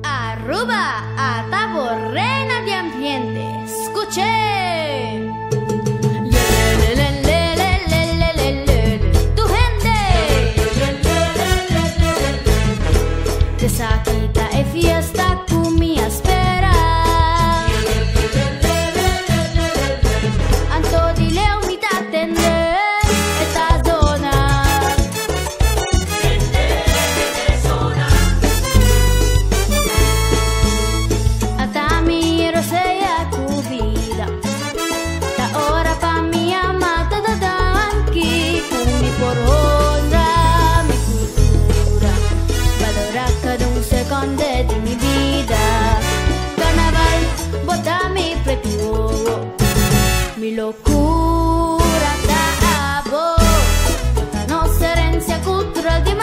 Aruba, Atabo, reina de ambiente. Escuché. Tu gente. Desakita e fiesta tu mi espera. Anto di leo mi t'attende. Esta zona. Atami rosea tu vida. Ta ora pa mi amata da danki. Kumi por honra mi cultura. Valora cada un secondo di mi vida. Carnaval, botami pretivo. Mi locura da abo. La nostra herencia cultural di